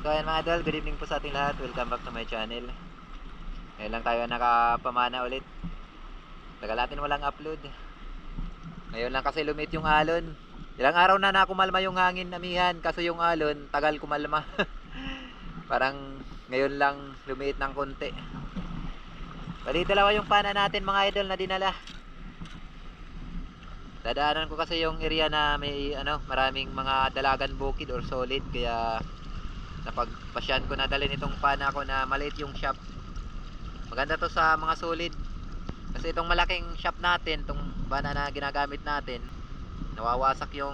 So ayan mga idol, good evening po sa ating lahat. Welcome back to my channel. Ngayon lang tayo nakapamana ulit. Tagal natin walang upload. Ngayon lang kasi lumit yung alon. Ilang araw na kumalma yung hangin amihan, kaso yung alon tagal kumalma. Parang ngayon lang lumiit ng konti. Bali dalawa yung pana natin mga idol na dinala. Dadaanan ko kasi yung area na may maraming mga dalagan bukid or solid, kaya napagpasyan ko na dalhin itong pana ko na maliit yung shop. Maganda to sa mga solid kasi itong malaking shop natin, itong pana na ginagamit natin, nawawasak yung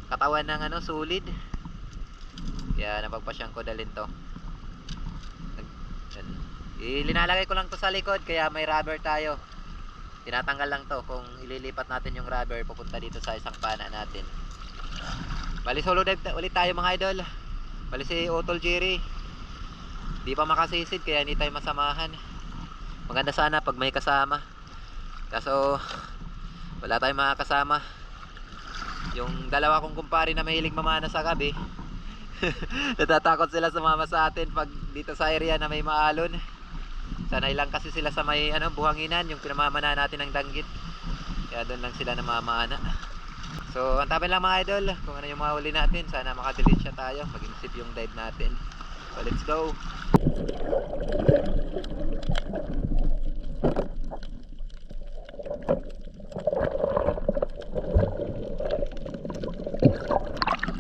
katawan ng solid, kaya napagpasyan ko dalhin to. Ilinalagay ko lang to sa likod, kaya may rubber tayo. Tinatanggal lang to kung ililipat natin yung rubber pupunta dito sa isang pana natin. Bali solo dive ulit tayo mga idol. Bali si Utol Jerry di pa makasisid, kaya hindi tayo masamahan. Maganda sana pag may kasama, kaso wala tayong makakasama. Yung dalawa kong kumpare na mahilig mamana sa gabi natatakot sila sumama sa atin pag dito sa area na may maalon. Sanay lang kasi sila sa may buhanginan, yung pinamamana natin ng danggit, kaya doon lang sila namamana. So antabi lang mga idol kung ano yung mahuli natin. Sana makadelete siya tayo, maging sip yung dive natin. So let's go.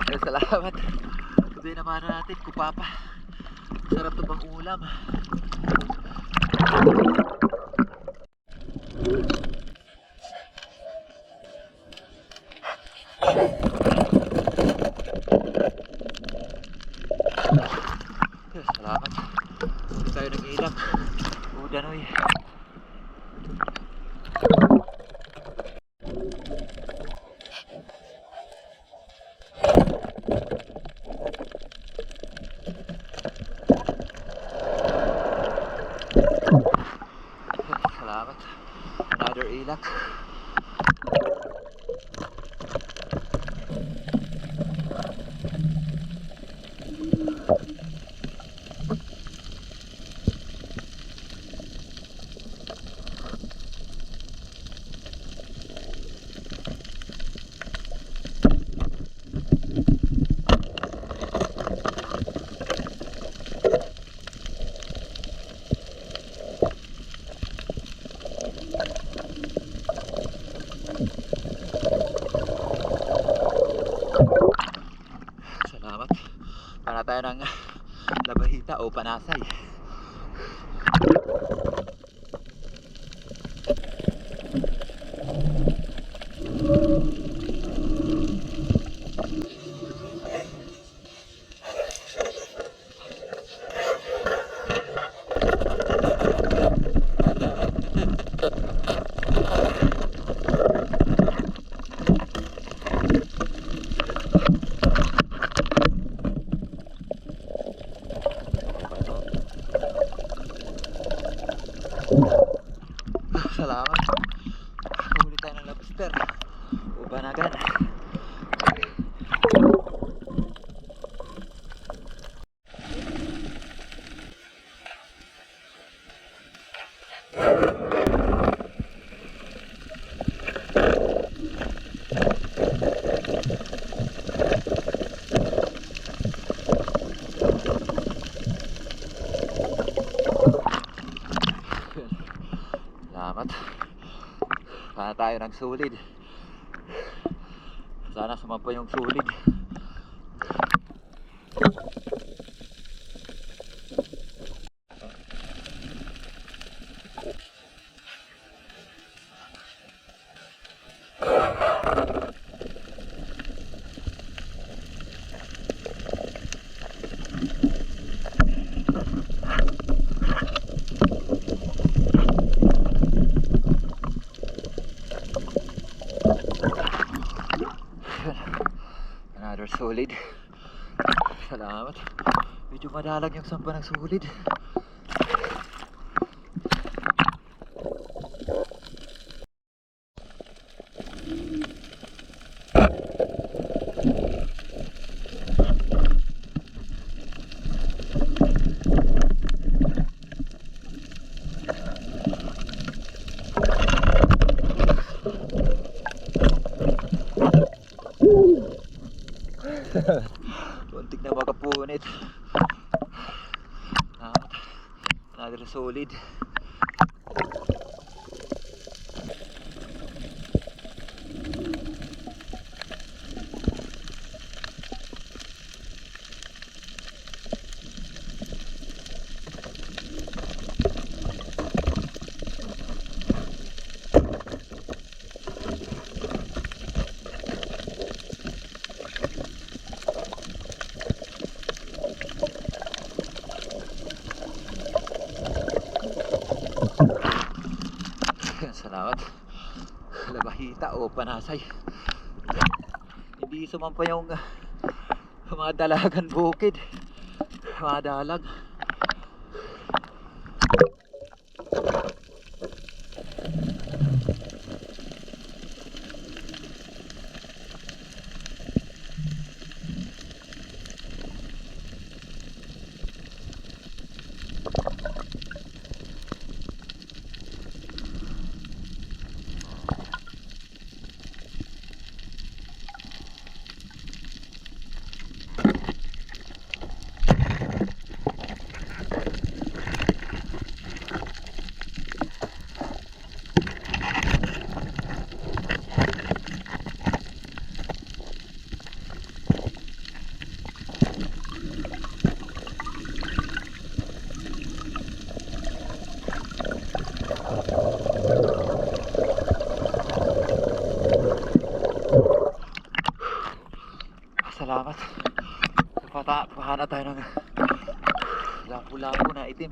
Ay, salamat. Ito yung namana natin, kupapa. Sarap to bang ulam. Salamat. Hindi tayo nag-iilang. Udanoy. Salamat. Another ilak. Salamat. Para tayo ng labahita o panasay. Salamat. Huli tayo ng lobster. Ubanagan. Salamat. Sana tayo ng solid. Sana sumampa yung solid. Another solid. Salamat. Medyo madalag yung sampa ng solid. Muntik na makapunit. Another solid. Salamat. Labahita o panasay. Hindi sumampa yung mga dalagan bukid, mga dalag. Salamat. Pahana tayo ng lapu-lapu na itim.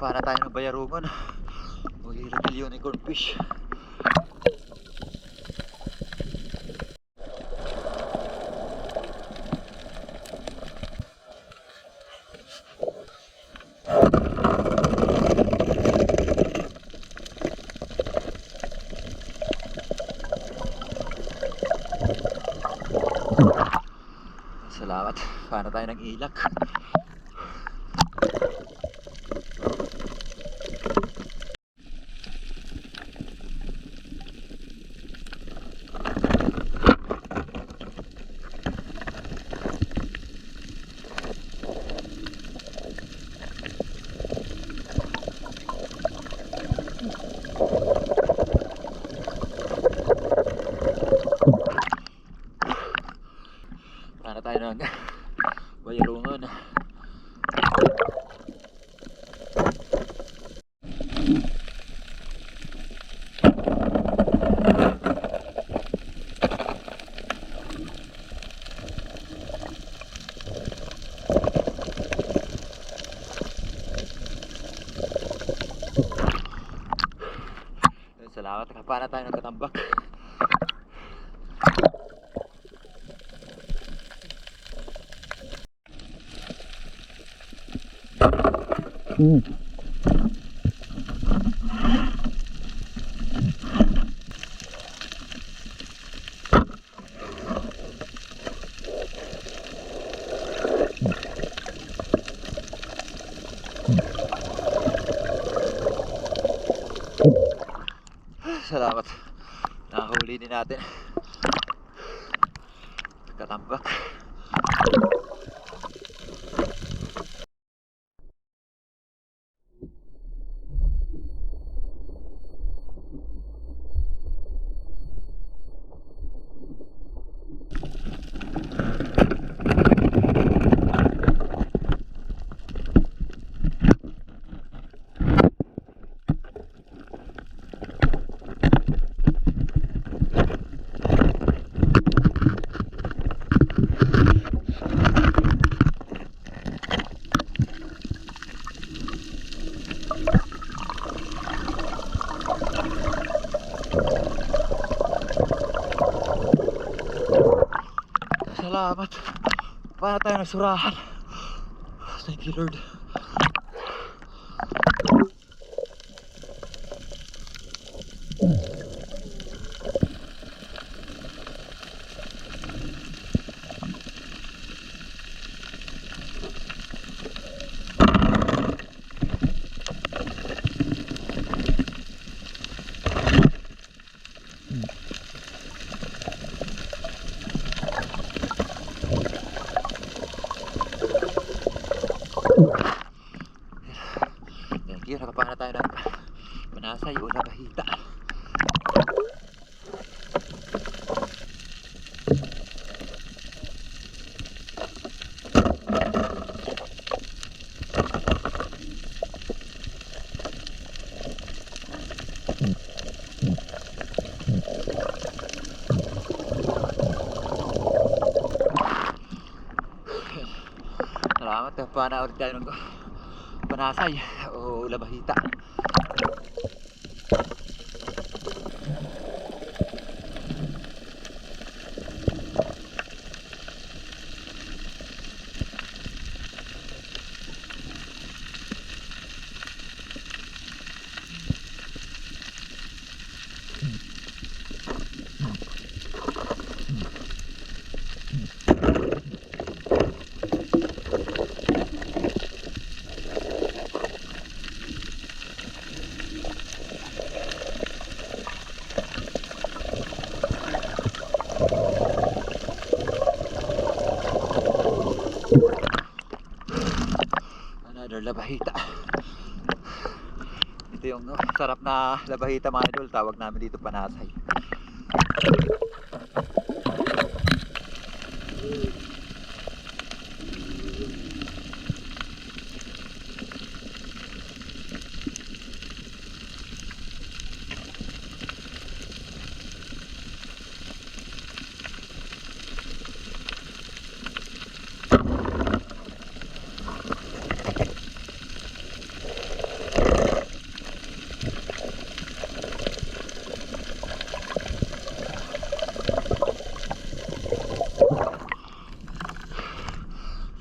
Para tayo ng bayarungan. Mag-iilatil unicorn fish. Salamat. Para tayo ng ilak. Para tayo ng bayarungan. Salamat. Para tayo ng katambak. Salamat. Nakahuli din natin. Katambak. Salamat. Paano tayo nasurahan? Thank you, Lord. Thank you, nakapana tayo ng Panasay o Labahita. Salamat, nakapana ulit tayo ng Panasay o Labahita. Another Labahita. Ito yung sarap na Labahita mga idol. Tawag namin dito Panasay.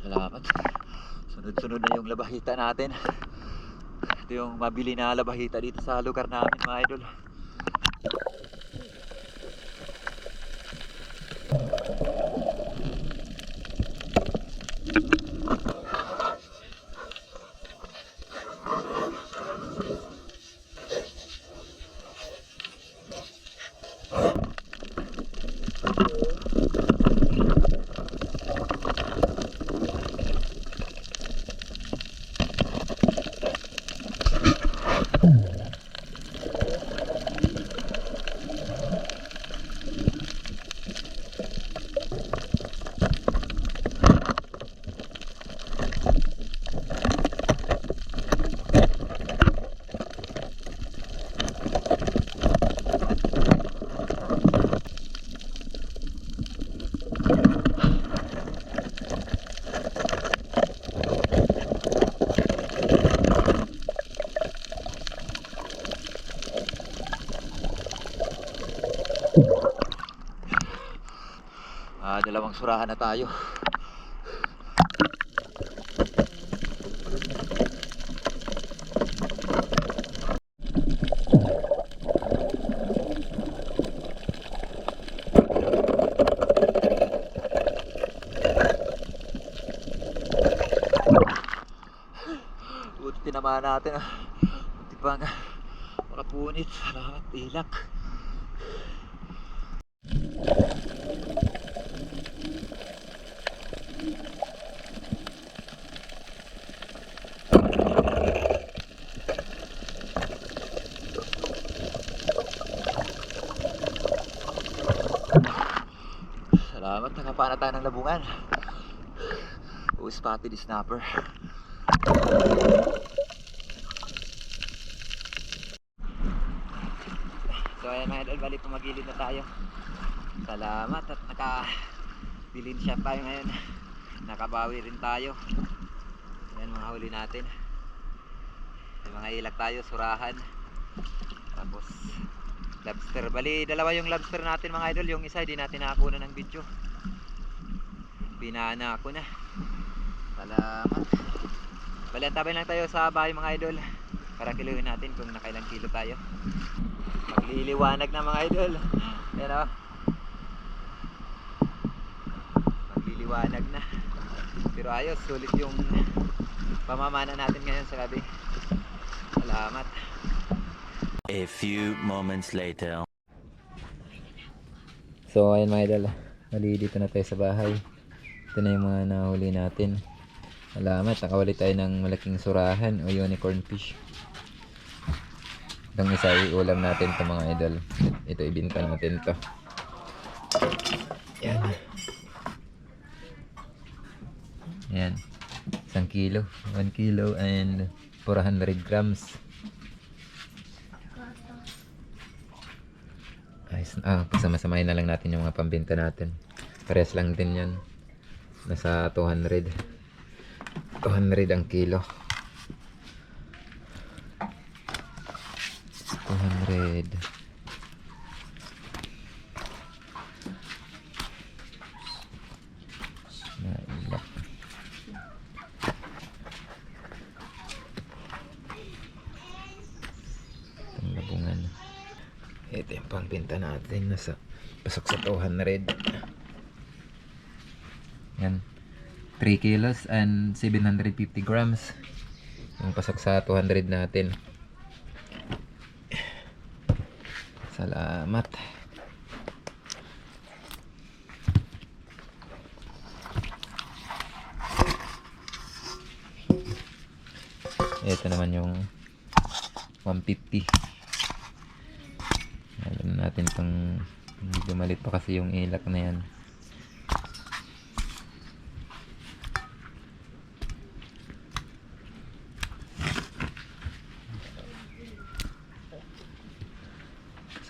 Salamat. Sunod-sunod na yung Labahita natin. Ito yung mabili na Labahita dito sa lugar namin mga idol. Dalawang surahan na tayo. Buti tinamaan natin. Buti pang makapunit. Salamat, ilak. Salamat, nakapana tayo ng labungan. Spotted snapper. So ayan mga idol, bali pumagilid na tayo. Salamat at naka-dilin shot tayo ngayon. Nakabawi rin tayo. Ayan mga huli natin. May mga ilak tayo, surahan. Tapos lobster. Bali dalawa yung lobster natin mga idol. Yung isa hindi natin nakakuha ng video. Pinana ko na. Salamat. Bali, antabay lang tayo sa bahay mga idol. Para kiluhin natin kung nakailang kilo tayo. Magliliwanag na mga idol. Yan o. Magliliwanag na. Pero ayos, sulit yung pamamana natin ngayon sa gabi. Salamat. A few moments later. So ayun mga idol, mali dito na tayo sa bahay. Ito na yung mga nahuli natin. Salamat, nakawali tayo ng malaking surahan o unicorn fish. Itong isa iulam natin to mga idol. Ito ibinta natin to. Yan. Yan. 1 kilo. 1 kilo and 400 grams. Ayos. Pasama-samahin na lang natin yung mga pambenta natin. Parehas lang din yan. Nasa 200. 200 ang kilo. 200. Nailak. Itong labungan. Ito yung pangbenta natin. Nasa pasok sa 200. Yan. 3 kilos and 750 grams. Yung pasok sa 200 natin. Salamat. Ito naman yung 150. Alam natin itong medyo malit pa kasi yung ilak na yan.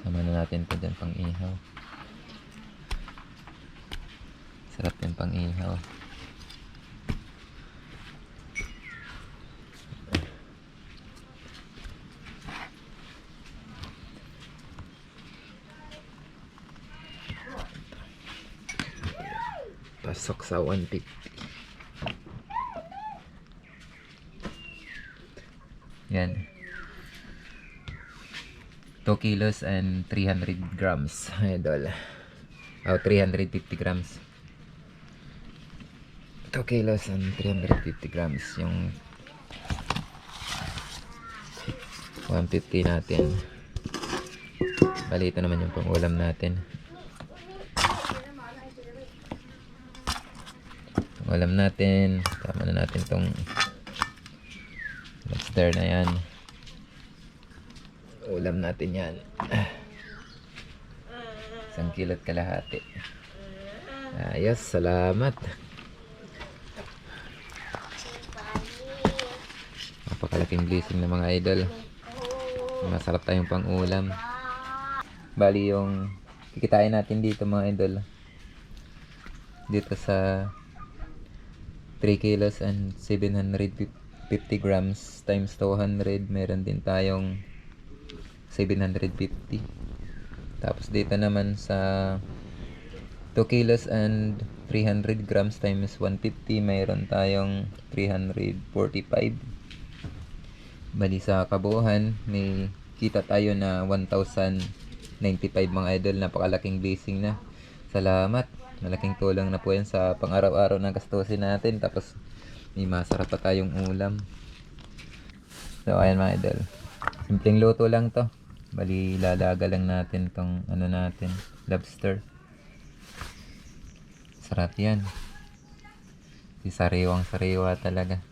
Sama na natin ito dyan pang ihaw. Sarap yan pang ihaw. Pasok sa 150. Yan. 2 kilos and 300 grams. Idol. 350 grams. 2 kilos and 350 grams. Yung 150 natin. Bali, ito naman yung pang-ulam natin. Ulam natin, tama na natin tong lobster na yan. Ulam natin yan. 1 kilo at kalahati. Ayos, salamat. Napakalaking blessing ng mga idol. Masarap tayong pang ulam. Bali yung kikitain natin dito mga idol, dito sa 3 kilos and 750 grams times 200, meron din tayong 750. Tapos dito naman sa 2 kilos and 300 grams times 150, mayroon tayong 345. Bali sa kabuuan may kita tayo na 1,095 mga idol. Napakalaking blessing na. Salamat. Malaking tulong na po yan sa pang-araw-araw na gastusin natin. Tapos may masarap pa tayong ulam. So ayan mga idol, simpleng luto lang to. Bali lalaga lang natin tong ano natin, lobster. Sarap yan. Sariwang sariwa talaga.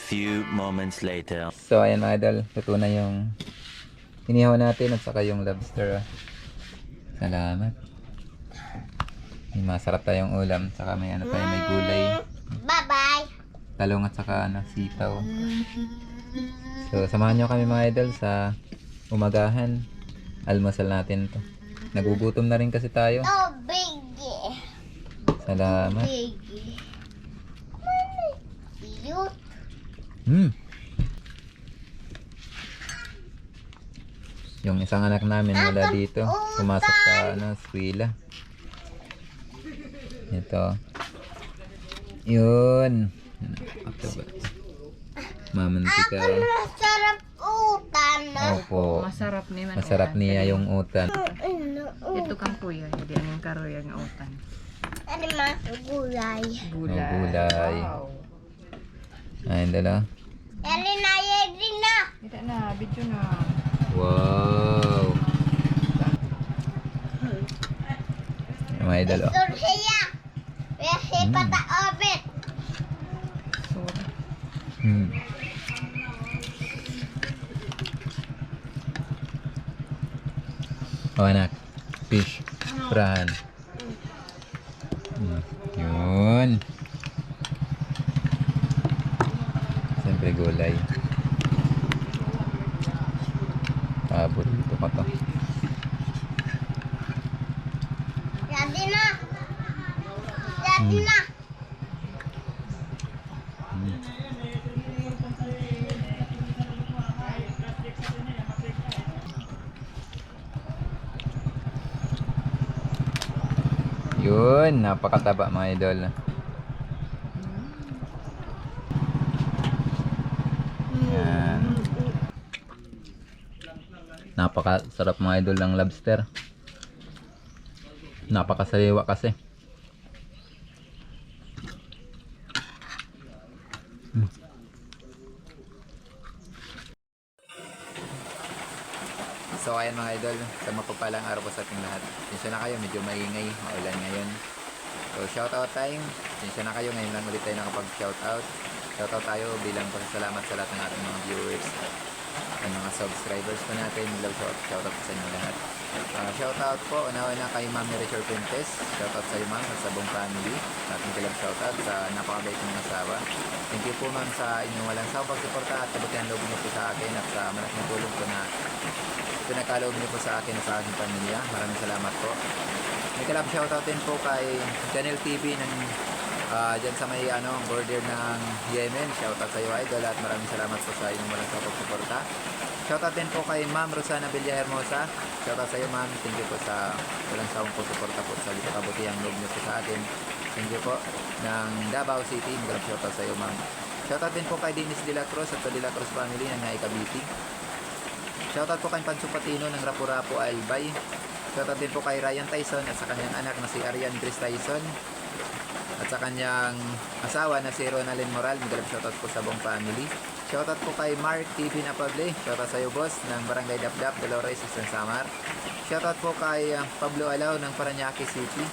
Few moments later. So ayan mga idol, luto na yung inihaw natin at saka yung lobster. Salamat. May masarap tayong ulam, saka may ano tayo, may gulay. Bye bye. Talong at saka ano, sitaw. So samahan nyo kami mga idol sa umagahan. Almusal natin to. Nagugutom na rin kasi tayo. Oh, biggie. Salamat. Biggie. Cute. Yung isang anak namin wala dito. Pumasok sa eskwela. Ito. Yun. Mamantika. Masarap utan. Opo. Masarap ni man. Masarap niya yung utan. Ito kang kuya, hindi ang karoy ang utan. Ano ma? Gulay. Gulay. Oh, gulay. Wow. Ayun dala. Yalina, yalina. Kita na, video na. Wow. May dala. Ito siya. Kasi pata oven. So, Hmm. Oh anak, fish, prahan. Yun. Siyempre gulay. Paborito ko to. Yalina. Yalina. Yun, napakataba mga idol. Yan. Napakasarap mga idol ng lobster. Napakasariwa kasi. So ayan mga idol, sa mapapalang araw po sa ating lahat. Pinsya na kayo, medyo maingay, maulan ngayon. So shoutout time, pinsya na kayo, ngayon lang ulit tayo nakapag-shoutout. Shoutout tayo bilang pasasalamat sa lahat ng ating mga viewers at mga subscribers po natin. Love shoutout sa inyo lahat. Shoutout po, una-una kay Ma'am Richard Pintes. Shoutout sa iyo ma'am at sa buong family. Ating kilang shoutout sa napakabait ng asawa. Thank you po ma'am sa inyong walang sawang pagsuporta at kabutihan loob niyo po sa akin at sa malaking tulong po na pinagkaloob niyo po sa akin at sa aking pamilya. Maraming salamat po. May kalab shoutout din po kay Channel TV ng dyan sa may border ng Yemen. Shoutout sa iyo idol at maraming salamat po sa inyong walang sawang pagsuporta. Shoutout din po kay Ma'am Rosana Villahermosa. Shoutout sa iyo ma'am. Thank you po sa walang sawang pagsuporta po sa kabutihang loob niyo po sa akin. Thank you po ng Davao City. May shoutout sa iyo ma'am. Shoutout din po kay Dennis De La Cruz at sa De La Cruz family ng Naikabiti. Shoutout po kay Pancho Patino ng Rapu-Rapu Albay. Shoutout din po kay Ryan Tyson at sa kanyang anak na si Arian Chris Tyson. At sa kanyang asawa na si Ronalyn Moral. Magalap shoutout po sa buong family. Shoutout po kay Mark TV Napable. Shoutout sa iyo boss ng Barangay Dapdap, Dolores, Eastern Samar. Shoutout po kay Pablo Alao ng Parañaque City.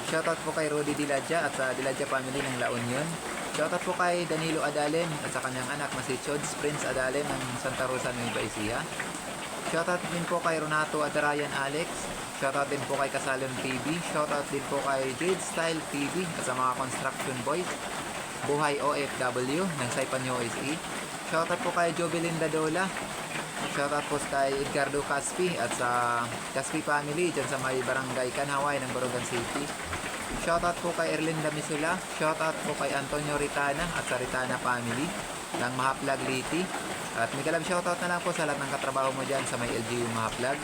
Shoutout po kay Rudy Diladja at sa Diladja family ng La Union. Shoutout po kay Danilo Adalen at sa kanyang anak na si Chods Prince Adalen ng Santa Rosa, Nueva Ecija. Shoutout din po kay Renato Adarayan Alex. Shoutout din po kay Kasalon TV. Shoutout din po kay Jade Style TV at sa mga construction boys. Buhay OFW ng Saipan USA. Shoutout po kay Jovelyn Dadola. Shoutout po kay Edgardo Caspi at sa Caspi family dyan sa may barangay Kanaway ng Barogan City. Shoutout po kay Erlinda Misula. Shoutout po kay Antonio Ritana at sa Ritana family ng Mahaplag Liti. At may kalab shoutout na lang po sa lahat ng katrabaho mo dyan sa may LGU Mahaplag.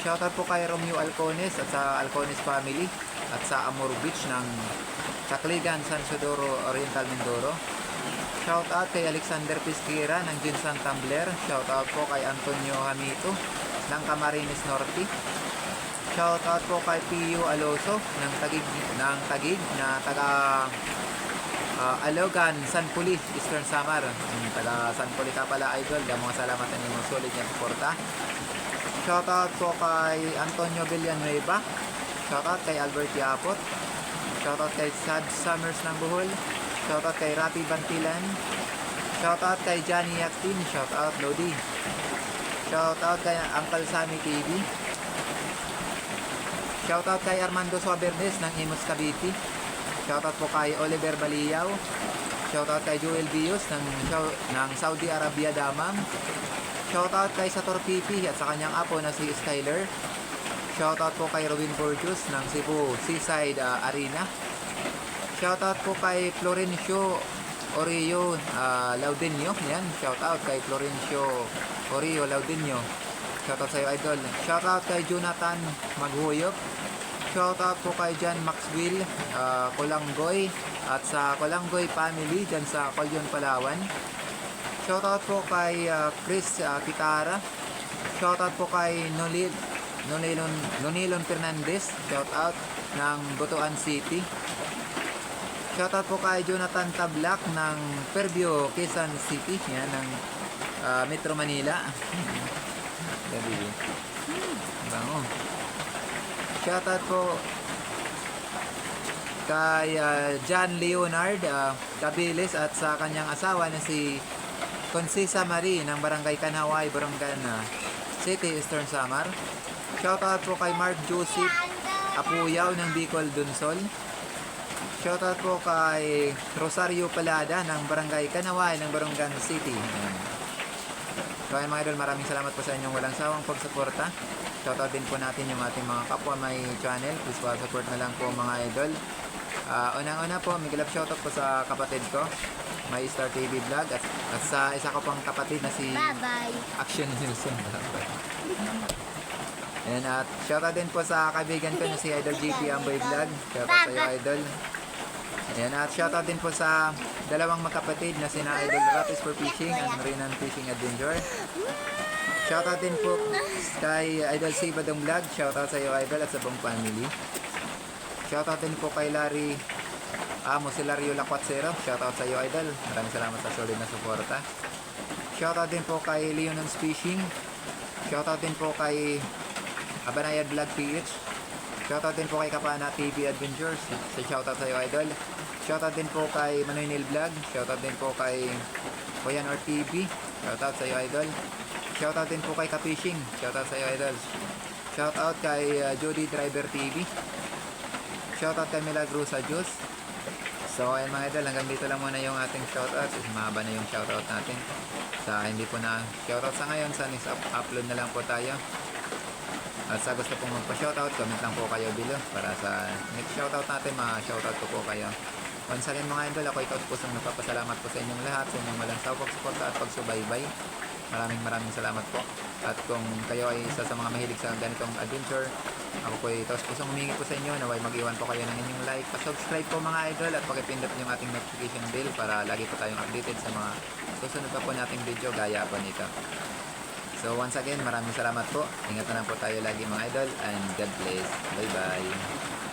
Shoutout po kay Romeo Alcones at sa Alcones family at sa Amor Beach ng Cakligan, San Isidoro, Oriental Mindoro. Shoutout kay Alexander Pisquera ng Jinsan Tumbler. Shoutout po kay Antonio Hamito ng Camarines Norte. Shoutout po kay Pio Aloso ng Tagig na taga Alogan, San Puli, Eastern Samar. Taga San Puli ka pala idol. Mga salamat na inyong solid niya suporta. Shoutout po kay Antonio Villanueva. Shoutout kay Albert Yapot. Shoutout kay Sad Summers ng Bohol. Shoutout kay Rapi Bantilan. Shoutout kay Johnny Yaktin. Shoutout Lodi. Shoutout kay Uncle Sammy TV. Shoutout kay Armando Suabernes ng Imus Cavite. Shoutout po kay Oliver Baliyaw. Shoutout kay Joel Bios ng Saudi Arabia Damam. Shoutout kay Sator Pipi at sa kanyang apo na si Skyler. Shoutout po kay Robin Borjus ng Cebu Seaside Arena. Shoutout po kay Florencio Orio Laudenio. Yan, shoutout kay Florencio Orio Laudenio. Shoutout sa'yo, idol. Shoutout kay Jonathan Maghuyop. Shoutout po kay John Maxwell Colanggoy at sa Colanggoy family dyan sa Colyon, Palawan. Shoutout po kay Chris Kitara. Shoutout po kay Nonilon Fernandez. Shoutout ng Butuan City. Shoutout po kay Jonathan Tablak ng Fairview, Quezon City. Yan, ng Metro Manila. Gabi. Bango. Shoutout po kay John Leonard Cabilis at sa kanyang asawa na si Concisa Marie ng Barangay Kanaway, Barangay City, Eastern Samar. Shoutout po kay Mark Joseph Apuyaw ng Bicol, Dunsol. Shoutout po kay Rosario Palada ng Barangay Kanaway ng Barangay City. Ayan. So ayun mga idol, maraming salamat po sa inyong walang sawang pagsuporta. Shoutout din po natin yung ating mga kapwa may channel. Please support na lang po mga idol. Unang-una po, may galap shoutout po sa kapatid ko, may Star TV Vlog, at sa isa ko pang kapatid na si Bye-bye. Action Nilsson. Ayan, at shoutout din po sa kaibigan ko na si Idol JP Amboy Vlog. Shoutout sa iyo, Idol. Ayan, at shoutout din po sa dalawang magkapatid na sina Idol Rapis for Fishing and Marinan Fishing Adventure. Shoutout din po kay Idol C. Badong Vlog. Shoutout sa iyo, Idol, at sa buong family. Shoutout din po kay Larry Mosilario Lacuatsero. Shoutout sa iyo, Idol. Maraming salamat sa solid na suporta. Shoutout din po kay Leonon's Fishing. Shoutout din po kay Abanayad Vlog PH. Shoutout din po kay Kapana TV Adventures. Shoutout sa iyo, Idol. Shoutout din po kay Manoy Neil Vlog. Shoutout din po kay Kuyan Or TV. Shoutout sa iyo, Idol. Shoutout din po kay Kapishing. Shoutout sa iyo, Idol. Shoutout kay Jody Driver TV. Shoutout kay Milagrosa Juice. So ayun mga idol, hanggang dito lang muna yung ating shoutout. Mahaba na yung shoutout natin. Sa hindi po na shoutout sa ngayon, sa next upload na lang po tayo. At sa gusto pong magpa-shoutout, comment lang po kayo below para sa next shoutout natin, ma-shoutout ko po kayo. Once again mga idol, ako ikaw pusong nagpapasalamat po sa inyong lahat, sa inyong walang sawang suporta at pagsubaybay. Maraming salamat po. At kung kayo ay isa sa mga mahilig sa ganitong adventure, ako po ay pusong humingi po sa inyo na way mag-iwan po kayo ng inyong like, pa-subscribe po mga idol, at pakipindot yung ating notification bell para lagi po tayong updated sa mga susunod pa po nating video gaya po nito. So once again, maraming salamat po. Ingat na lang po tayo lagi mga idol, and God bless. Bye bye.